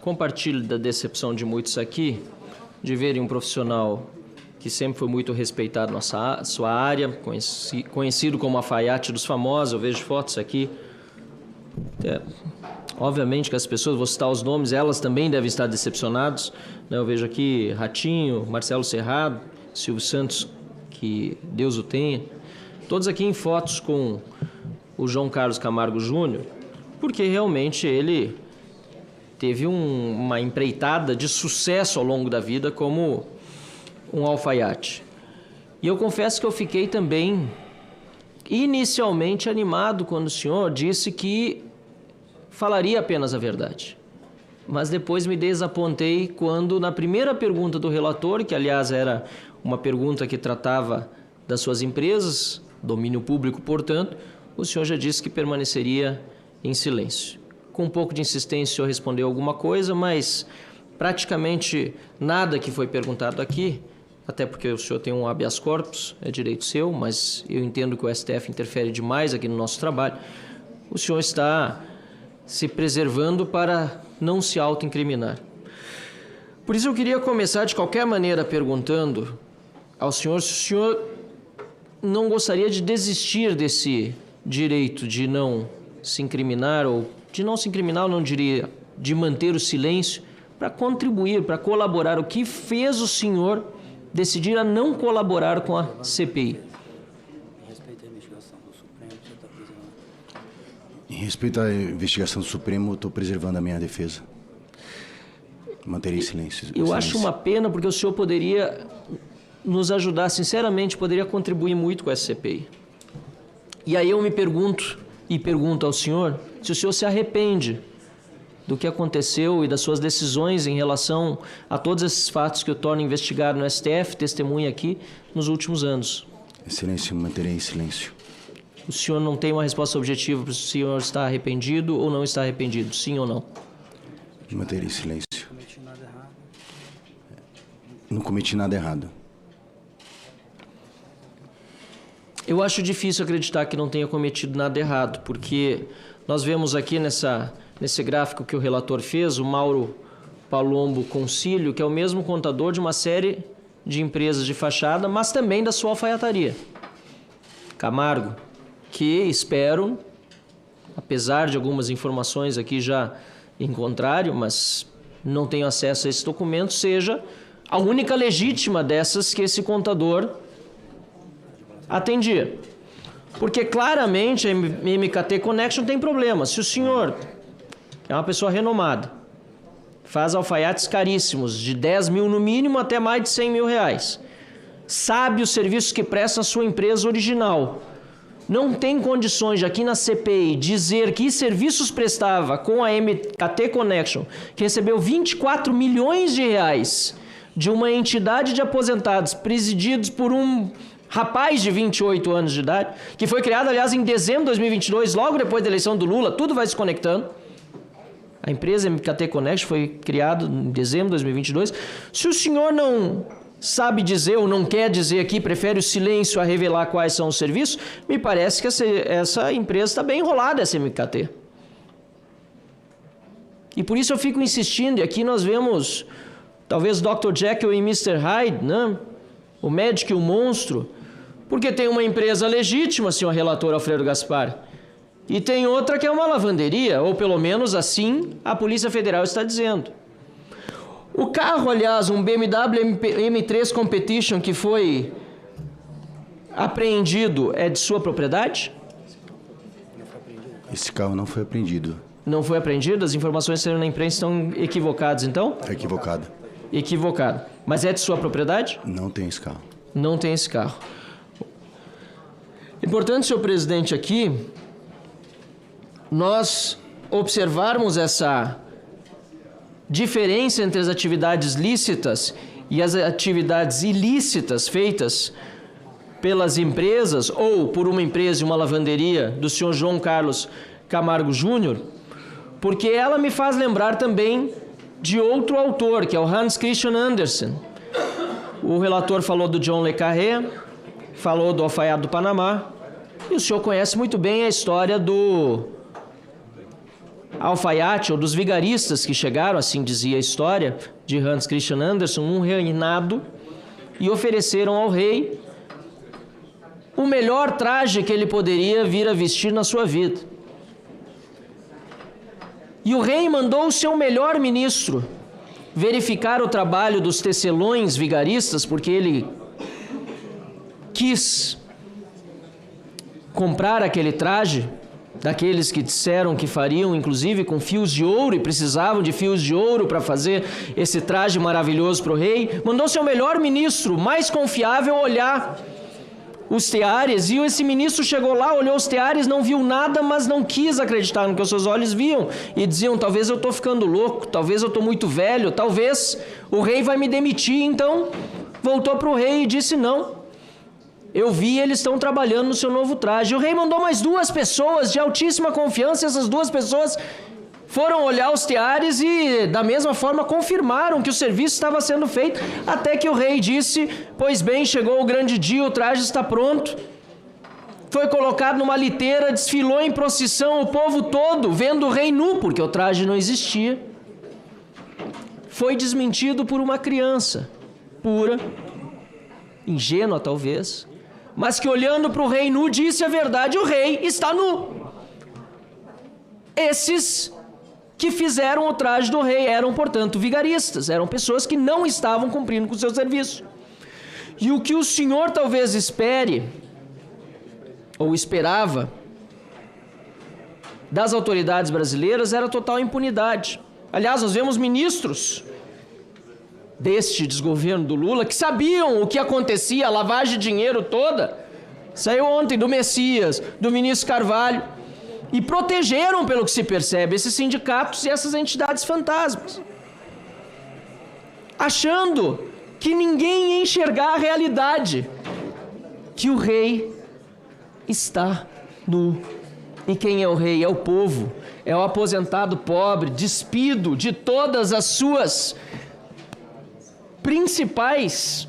compartilho da decepção de muitos aqui de verem um profissional que sempre foi muito respeitado na sua área, conhecido como alfaiate dos famosos. Eu vejo fotos aqui. Obviamente que as pessoas, vou citar os nomes, elas também devem estar decepcionadas. Eu vejo aqui Ratinho, Marcelo Serrado, Silvio Santos, que Deus o tenha. Todos aqui em fotos com o João Carlos Camargo Júnior, porque realmente ele teve uma empreitada de sucesso ao longo da vida como um alfaiate. E eu confesso que eu fiquei também inicialmente animado quando o senhor disse que falaria apenas a verdade. Mas depois me desapontei quando, na primeira pergunta do relator, que aliás era uma pergunta que tratava das suas empresas, domínio público, portanto, o senhor já disse que permaneceria em silêncio. Com um pouco de insistência, o senhor respondeu alguma coisa, mas praticamente nada que foi perguntado aqui, até porque o senhor tem um habeas corpus, é direito seu, mas eu entendo que o STF interfere demais aqui no nosso trabalho. O senhor está se preservando para não se autoincriminar. Por isso eu queria começar de qualquer maneira perguntando ao senhor se o senhor não gostaria de desistir desse direito de não se incriminar, ou de não se incriminar, eu não diria, de manter o silêncio, para contribuir, para colaborar. O que fez o senhor decidir a não colaborar com a CPI? Em respeito à investigação do Supremo, eu estou preservando a minha defesa. Manterei silêncio. Eu acho uma pena, porque o senhor poderia nos ajudar, sinceramente, poderia contribuir muito com essa CPI. E aí eu me pergunto, e pergunto ao senhor, se o senhor se arrepende do que aconteceu e das suas decisões em relação a todos esses fatos que o tornam investigado no STF, testemunha aqui, nos últimos anos. Excelência, manterei em silêncio. O senhor não tem uma resposta objetiva para se o senhor está arrependido ou não está arrependido, sim ou não? Manterei silêncio. Não cometi nada errado. Eu acho difícil acreditar que não tenha cometido nada errado, porque nós vemos aqui nesse gráfico que o relator fez, o Mauro Palombo Concílio, que é o mesmo contador de uma série de empresas de fachada, mas também da sua alfaiataria. Camargo, que espero, apesar de algumas informações aqui já em contrário, mas não tenho acesso a esse documento, seja a única legítima dessas que esse contador atendia. Porque claramente a MKT Connection tem problema. Se o senhor é uma pessoa renomada, faz alfaiates caríssimos, de 10 mil no mínimo até mais de 100 mil reais, sabe os serviços que presta a sua empresa original, não tem condições de aqui na CPI dizer que serviços prestava com a MKT Connection, que recebeu 24 milhões de reais de uma entidade de aposentados presididos por um rapaz de 28 anos de idade, que foi criado, aliás, em dezembro de 2022, logo depois da eleição do Lula, tudo vai se conectando. A empresa MKT Connection foi criada em dezembro de 2022. Se o senhor não sabe dizer ou não quer dizer aqui, prefere o silêncio a revelar quais são os serviços, me parece que essa empresa está bem enrolada, essa MKT. E por isso eu fico insistindo, e aqui nós vemos talvez Dr. Jekyll e Mr. Hyde, né? O médico e o monstro, porque tem uma empresa legítima, senhor relator Alfredo Gaspar, e tem outra que é uma lavanderia, ou pelo menos assim a Polícia Federal está dizendo. O carro, aliás, um BMW M3 Competition que foi apreendido, é de sua propriedade? Esse carro não foi apreendido. Não foi apreendido? As informações que saíram na imprensa estão equivocadas, então? É equivocado. Equivocado. Mas é de sua propriedade? Não tem esse carro. Não tem esse carro. Importante, senhor presidente, aqui, nós observarmos essa diferença entre as atividades lícitas e as atividades ilícitas feitas pelas empresas ou por uma empresa e uma lavanderia do senhor João Carlos Camargo Júnior, porque ela me faz lembrar também de outro autor, que é o Hans Christian Andersen. O relator falou do John Le Carré, falou do alfaiate do Panamá, e o senhor conhece muito bem a história do alfaiate ou dos vigaristas que chegaram, assim dizia a história de Hans Christian Andersen, num reinado, e ofereceram ao rei o melhor traje que ele poderia vir a vestir na sua vida. E o rei mandou o seu melhor ministro verificar o trabalho dos tecelões vigaristas, porque ele quis comprar aquele traje daqueles que disseram que fariam, inclusive, com fios de ouro, e precisavam de fios de ouro para fazer esse traje maravilhoso para o rei. Mandou seu melhor ministro, mais confiável, olhar os teares, e esse ministro chegou lá, olhou os teares, não viu nada, mas não quis acreditar no que os seus olhos viam, e diziam: talvez eu estou ficando louco, talvez eu estou muito velho, talvez o rei vai me demitir. Então voltou para o rei e disse: não, eu vi, eles estão trabalhando no seu novo traje. O rei mandou mais 2 pessoas de altíssima confiança, e essas 2 pessoas foram olhar os teares e, da mesma forma, confirmaram que o serviço estava sendo feito, até que o rei disse: pois bem, chegou o grande dia, o traje está pronto. Foi colocado numa liteira, desfilou em procissão, o povo todo vendo o rei nu, porque o traje não existia. Foi desmentido por uma criança, pura, ingênua talvez, mas que olhando para o rei nu disse a verdade: o rei está nu. Esses que fizeram o traje do rei eram, portanto, vigaristas, eram pessoas que não estavam cumprindo com o seu serviço. E o que o senhor talvez espere, ou esperava, das autoridades brasileiras era total impunidade. Aliás, nós vemos ministros deste desgoverno do Lula que sabiam o que acontecia, a lavagem de dinheiro toda. Saiu ontem do Messias, do ministro Carvalho, e protegeram, pelo que se percebe, esses sindicatos e essas entidades fantasmas, achando que ninguém ia enxergar a realidade, que o rei está nu. E quem é o rei? É o povo, é o aposentado pobre, despido de todas as suas principais,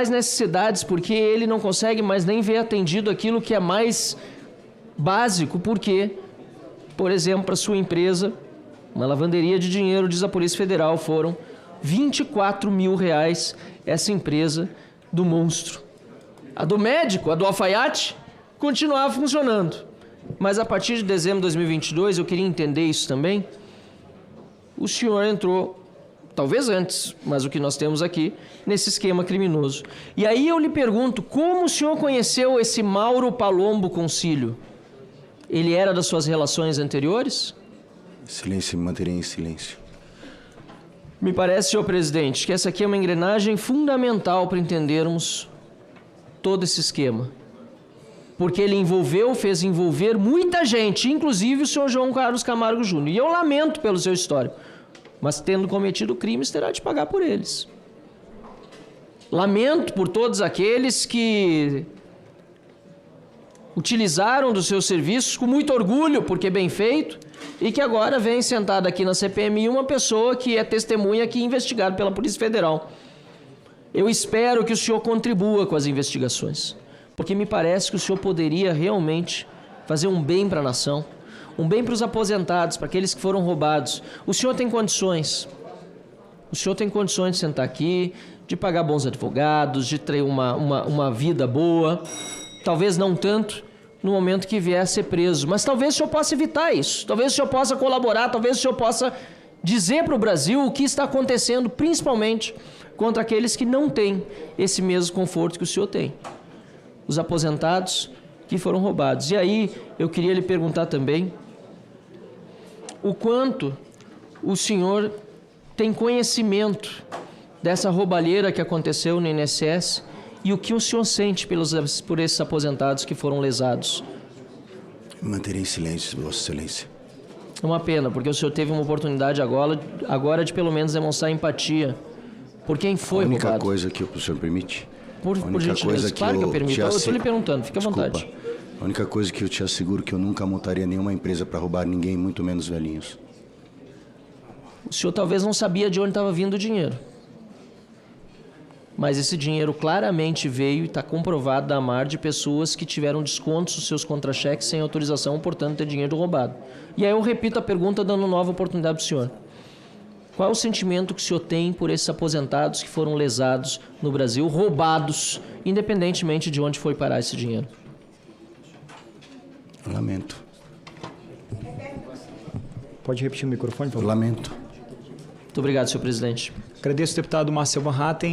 necessidades, porque ele não consegue mais nem ver atendido aquilo que é mais básico, porque, por exemplo, para sua empresa, uma lavanderia de dinheiro, diz a Polícia Federal, foram 24 mil reais essa empresa do monstro. A do médico, a do alfaiate, continuava funcionando. Mas a partir de dezembro de 2022, eu queria entender isso também, o senhor entrou, talvez antes, mas o que nós temos aqui, nesse esquema criminoso. E aí eu lhe pergunto, como o senhor conheceu esse Mauro Palombo Concílio? Ele era das suas relações anteriores? Silêncio, me manterei em silêncio. Me parece, senhor presidente, que essa aqui é uma engrenagem fundamental para entendermos todo esse esquema. Porque ele fez envolver muita gente, inclusive o senhor João Carlos Camargo Júnior. E eu lamento pelo seu histórico, mas tendo cometido crimes, terá de pagar por eles. Lamento por todos aqueles que utilizaram dos seus serviços com muito orgulho, porque bem feito, e que agora vem sentada aqui na CPMI uma pessoa que é testemunha aqui investigada pela Polícia Federal. Eu espero que o senhor contribua com as investigações, porque me parece que o senhor poderia realmente fazer um bem para a nação, um bem para os aposentados, para aqueles que foram roubados. O senhor tem condições. O senhor tem condições de sentar aqui, de pagar bons advogados, de ter uma vida boa. Talvez não tanto no momento que vier a ser preso, mas talvez o senhor possa evitar isso. Talvez o senhor possa colaborar, talvez o senhor possa dizer para o Brasil o que está acontecendo, principalmente contra aqueles que não têm esse mesmo conforto que o senhor tem. Os aposentados que foram roubados. E aí, eu queria lhe perguntar também o quanto o senhor tem conhecimento dessa roubalheira que aconteceu no INSS e o que o senhor sente por esses aposentados que foram lesados. Manterei em silêncio, Vossa Excelência. É uma pena, porque o senhor teve uma oportunidade agora de pelo menos demonstrar empatia por quem foi roubado. A única coisa que o senhor permite? Por gentileza, claro que eu permito. Eu estou lhe perguntando, fique à vontade. A única coisa que eu te asseguro é que eu nunca montaria nenhuma empresa para roubar ninguém, muito menos velhinhos. O senhor talvez não sabia de onde estava vindo o dinheiro. mas esse dinheiro claramente veio e está comprovado da AMAR de pessoas que tiveram descontos nos seus contra-cheques sem autorização, portanto, ter dinheiro roubado. E aí eu repito a pergunta, dando nova oportunidade para o senhor. Qual é o sentimento que o senhor tem por esses aposentados que foram lesados no Brasil, roubados, independentemente de onde foi parar esse dinheiro? Lamento. Pode repetir o microfone, por favor? Lamento. Muito obrigado, senhor presidente. Agradeço ao deputado Marcel Van Hatten.